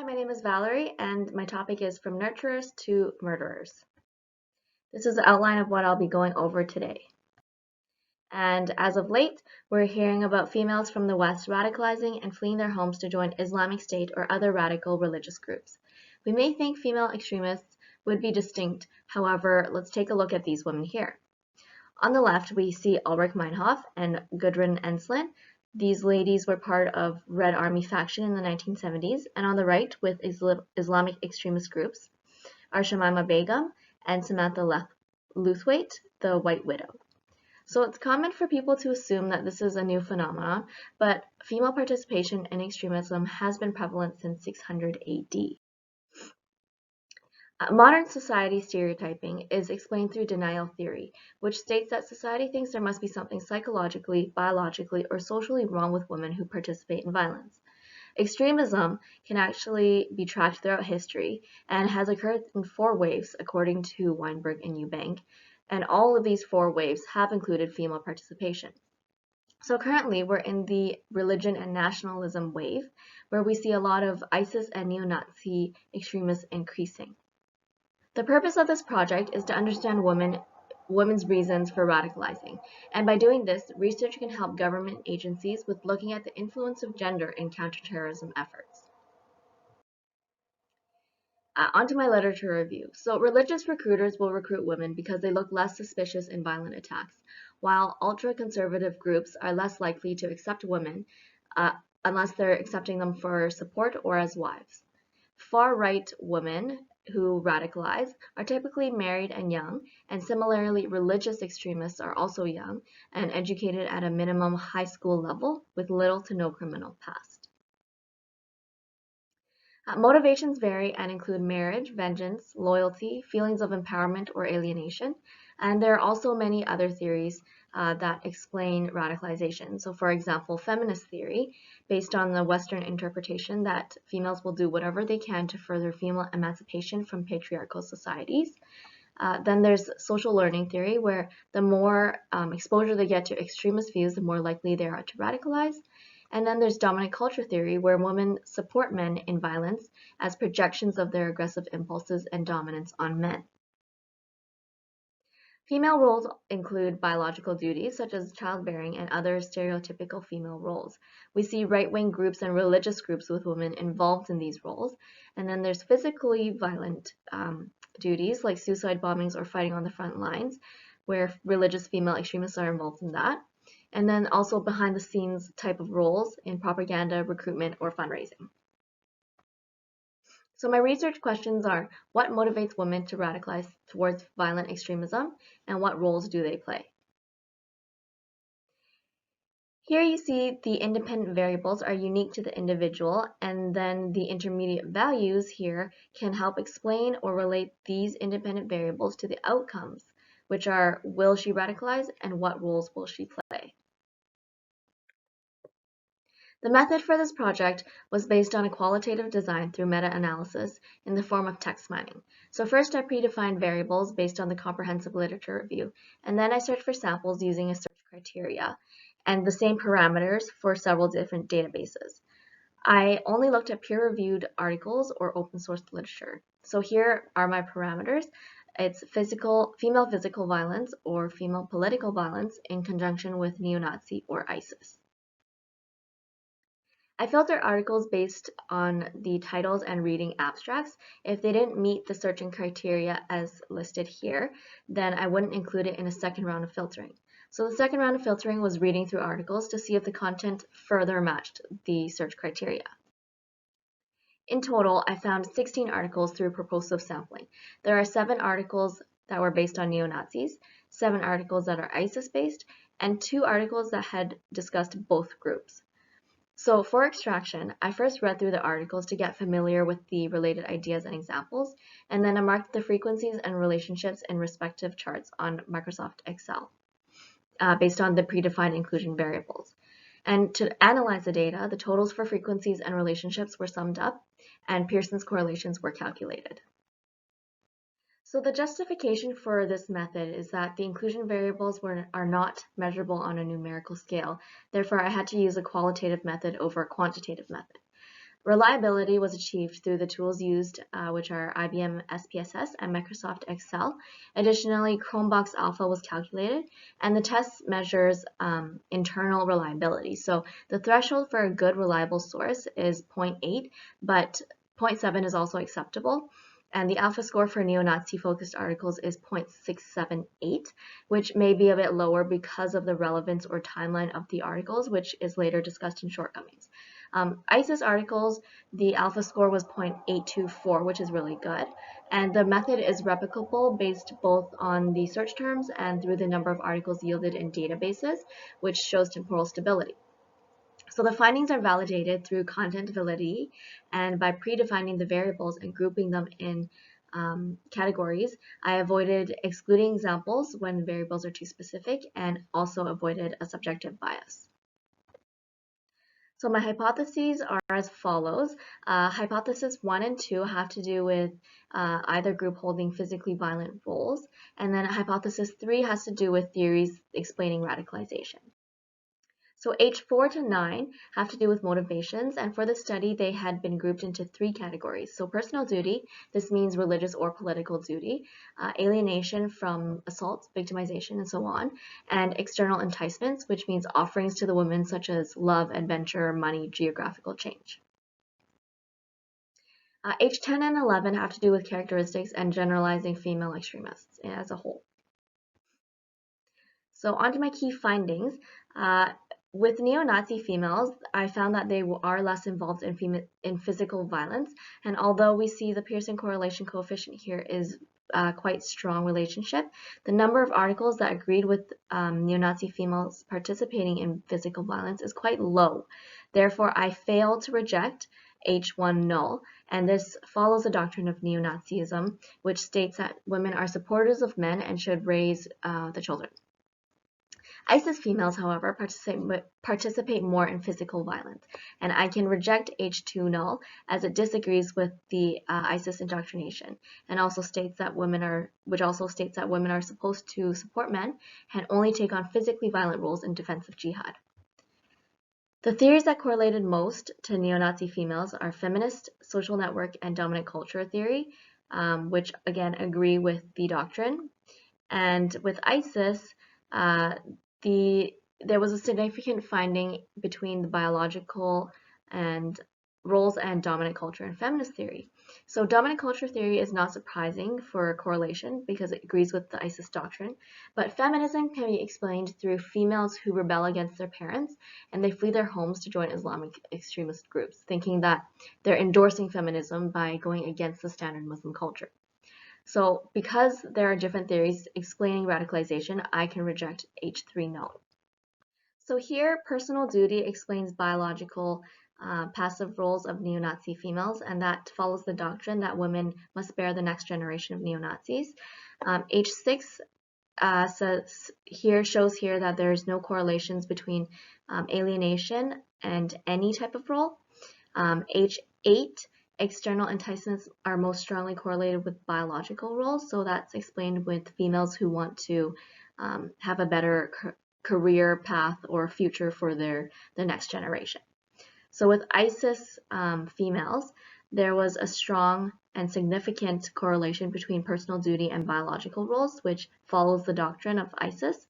Hi, my name is Valerie, and my topic is From Nurturers to Murderers. This is the outline of what I'll be going over today. And as of late, we're hearing about females from the West radicalizing and fleeing their homes to join Islamic State or other radical religious groups. We may think female extremists would be distinct, however, let's take a look at these women here. On the left, we see Ulrich Meinhof and Gudrun Ensslin. These ladies were part of Red Army faction in the 1970s, and on the right, with Islamic extremist groups, are Shamima Begum and Samantha Luthwaite, the White Widow. So it's common for people to assume that this is a new phenomenon, but female participation in extremism has been prevalent since 600 AD. Modern society stereotyping is explained through denial theory, which states that society thinks there must be something psychologically, biologically, or socially wrong with women who participate in violence. Extremism can actually be tracked throughout history and has occurred in 4 waves, according to Weinberg and Eubank, and all of these 4 waves have included female participation. So currently, we're in the religion and nationalism wave, where we see a lot of ISIS and neo-Nazi extremists increasing. The purpose of this project is to understand women's reasons for radicalizing, and by doing this, research can help government agencies with looking at the influence of gender in counterterrorism efforts. Onto my literature review. So religious recruiters will recruit women because they look less suspicious in violent attacks, while ultra-conservative groups are less likely to accept women unless they're accepting them for support or as wives. Far-right women who radicalize are typically married and young, and similarly, religious extremists are also young and educated at a minimum high school level with little to no criminal past. Motivations vary and include marriage, vengeance, loyalty, feelings of empowerment or alienation, and there are also many other theories that explain radicalization. So for example, feminist theory, based on the Western interpretation that females will do whatever they can to further female emancipation from patriarchal societies. Then there's social learning theory, where the more exposure they get to extremist views, the more likely they are to radicalize. And then there's dominant culture theory, where women support men in violence as projections of their aggressive impulses and dominance on men. Female roles include biological duties, such as childbearing and other stereotypical female roles. We see right-wing groups and religious groups with women involved in these roles. And then there's physically violent duties, like suicide bombings or fighting on the front lines, where religious female extremists are involved in that. And then also behind-the-scenes type of roles in propaganda, recruitment, or fundraising. So my research questions are, what motivates women to radicalize towards violent extremism, and what roles do they play? Here you see the independent variables are unique to the individual, and then the intermediate values here can help explain or relate these independent variables to the outcomes, which are, will she radicalize and what roles will she play? The method for this project was based on a qualitative design through meta-analysis in the form of text mining. So first I predefined variables based on the comprehensive literature review, and then I searched for samples using a search criteria and the same parameters for several different databases. I only looked at peer-reviewed articles or open-source literature. So here are my parameters. It's female physical violence or female political violence in conjunction with neo-Nazi or ISIS. I filter articles based on the titles and reading abstracts. If they didn't meet the searching criteria as listed here, then I wouldn't include it in a second round of filtering. So the second round of filtering was reading through articles to see if the content further matched the search criteria. In total, I found 16 articles through propulsive sampling. There are 7 articles that were based on neo-Nazis, 7 articles that are ISIS-based, and 2 articles that had discussed both groups. So for extraction, I first read through the articles to get familiar with the related ideas and examples, and then I marked the frequencies and relationships in respective charts on Microsoft Excel based on the predefined inclusion variables. And to analyze the data, the totals for frequencies and relationships were summed up, and Pearson's correlations were calculated. So the justification for this method is that the inclusion variables are not measurable on a numerical scale. Therefore, I had to use a qualitative method over a quantitative method. Reliability was achieved through the tools used, which are IBM SPSS and Microsoft Excel. Additionally, Chromebox Alpha was calculated, and the test measures internal reliability. So the threshold for a good reliable source is 0.8, but 0.7 is also acceptable. And the alpha score for neo-Nazi focused articles is 0.678, which may be a bit lower because of the relevance or timeline of the articles, which is later discussed in shortcomings. ISIS articles, the alpha score was 0.824, which is really good. And the method is replicable based both on the search terms and through the number of articles yielded in databases, which shows temporal stability. So the findings are validated through content validity and by predefining the variables and grouping them in categories. I avoided excluding examples when variables are too specific and also avoided a subjective bias. So my hypotheses are as follows. Hypothesis 1 and 2 have to do with either group holding physically violent roles, and then hypothesis 3 has to do with theories explaining radicalization. So H4 to 9 have to do with motivations, and for the study they had been grouped into 3 categories. So personal duty, this means religious or political duty, alienation from assault, victimization, and so on, and external enticements, which means offerings to the women such as love, adventure, money, geographical change. H10 and 11 have to do with characteristics and generalizing female extremists as a whole. So on to my key findings. With neo-Nazi females, I found that they are less involved in physical violence, and although we see the Pearson correlation coefficient here is quite strong relationship, the number of articles that agreed with neo-Nazi females participating in physical violence is quite low. Therefore, I failed to reject H1 null, and this follows the doctrine of neo-Nazism, which states that women are supporters of men and should raise the children. ISIS females, however, participate more in physical violence, and I can reject H2 null as it disagrees with the ISIS indoctrination, and also states that women are supposed to support men and only take on physically violent roles in defense of jihad. The theories that correlated most to neo-Nazi females are feminist, social network, and dominant culture theory, which again agree with the doctrine. And with ISIS, there was a significant finding between the biological and roles and dominant culture and feminist theory. So dominant culture theory is not surprising for correlation because it agrees with the ISIS doctrine, but feminism can be explained through females who rebel against their parents and they flee their homes to join Islamic extremist groups, thinking that they're endorsing feminism by going against the standard Muslim culture. So because there are different theories explaining radicalization, I can reject H3 null. So here, personal duty explains biological passive roles of neo-Nazi females, and that follows the doctrine that women must bear the next generation of neo-Nazis. H6 shows here that there's no correlations between alienation and any type of role. H8, external enticements are most strongly correlated with biological roles, so that's explained with females who want to have a better career path or future for the next generation. So with ISIS females, there was a strong and significant correlation between personal duty and biological roles, which follows the doctrine of ISIS.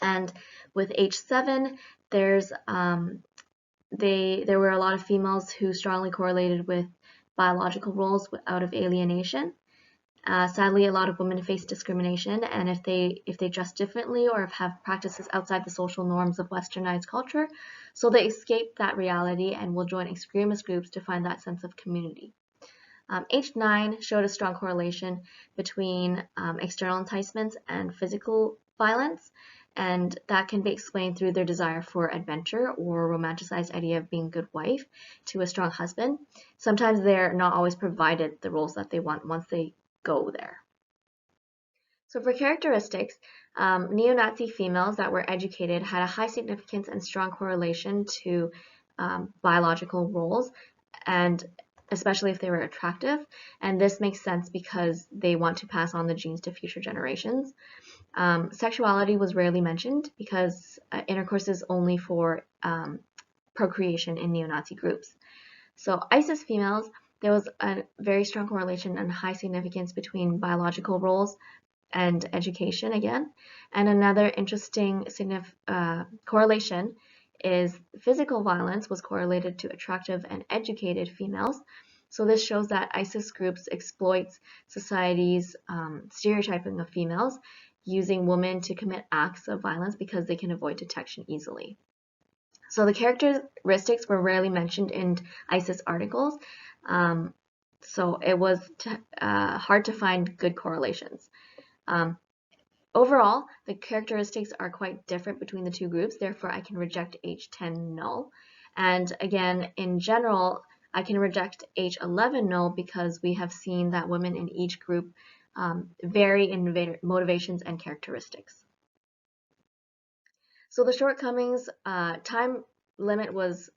And with H7, there were a lot of females who strongly correlated with biological roles out of alienation. Sadly, a lot of women face discrimination, and if they dress differently or have practices outside the social norms of westernized culture, so they escape that reality and will join extremist groups to find that sense of community. H9 showed a strong correlation between external enticements and physical violence, and that can be explained through their desire for adventure or romanticized idea of being a good wife to a strong husband. Sometimes they're not always provided the roles that they want once they go there. So for characteristics, neo-Nazi females that were educated had a high significance and strong correlation to biological roles, and especially if they were attractive, and this makes sense because they want to pass on the genes to future generations. Sexuality was rarely mentioned because intercourse is only for procreation in neo-Nazi groups. So ISIS females, there was a very strong correlation and high significance between biological roles and education again. And another interesting correlation is physical violence was correlated to attractive and educated females. So this shows that ISIS groups exploits society's stereotyping of females, using women to commit acts of violence because they can avoid detection easily. So the characteristics were rarely mentioned in ISIS articles, so it was hard to find good correlations. Overall, the characteristics are quite different between the two groups, therefore I can reject H10 null. And again, in general, I can reject H11 null because we have seen that women in each group vary in motivations and characteristics. So the shortcomings, time limit was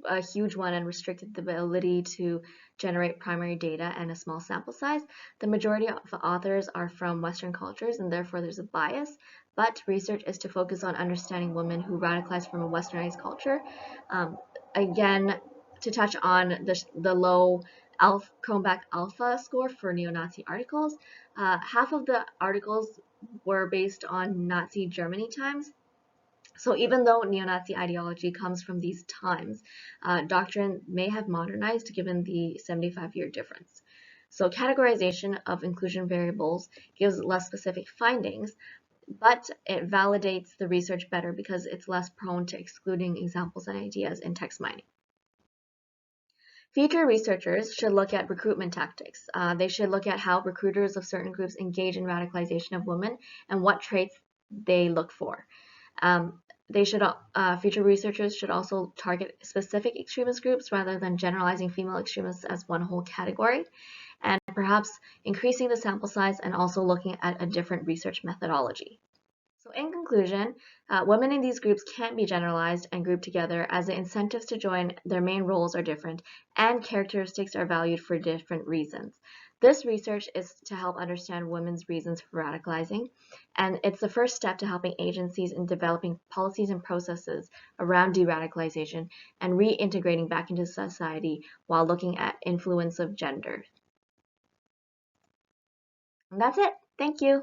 a huge one and restricted the ability to generate primary data and a small sample size. The majority of authors are from Western cultures and therefore there's a bias, but research is to focus on understanding women who radicalize from a westernized culture. Again, to touch on the low Kronbach alpha score for neo-Nazi articles, half of the articles were based on Nazi Germany times. So even though neo-Nazi ideology comes from these times, doctrine may have modernized given the 75-year difference. So categorization of inclusion variables gives less specific findings, but it validates the research better because it's less prone to excluding examples and ideas in text mining. Future researchers should look at recruitment tactics. They should look at how recruiters of certain groups engage in radicalization of women and what traits they look for. Future researchers should also target specific extremist groups rather than generalizing female extremists as one whole category, and perhaps increasing the sample size and also looking at a different research methodology. So in conclusion, women in these groups can't be generalized and grouped together as the incentives to join their main roles are different and characteristics are valued for different reasons. This research is to help understand women's reasons for radicalizing, and it's the first step to helping agencies in developing policies and processes around de-radicalization and reintegrating back into society while looking at influence of gender. And that's it. Thank you.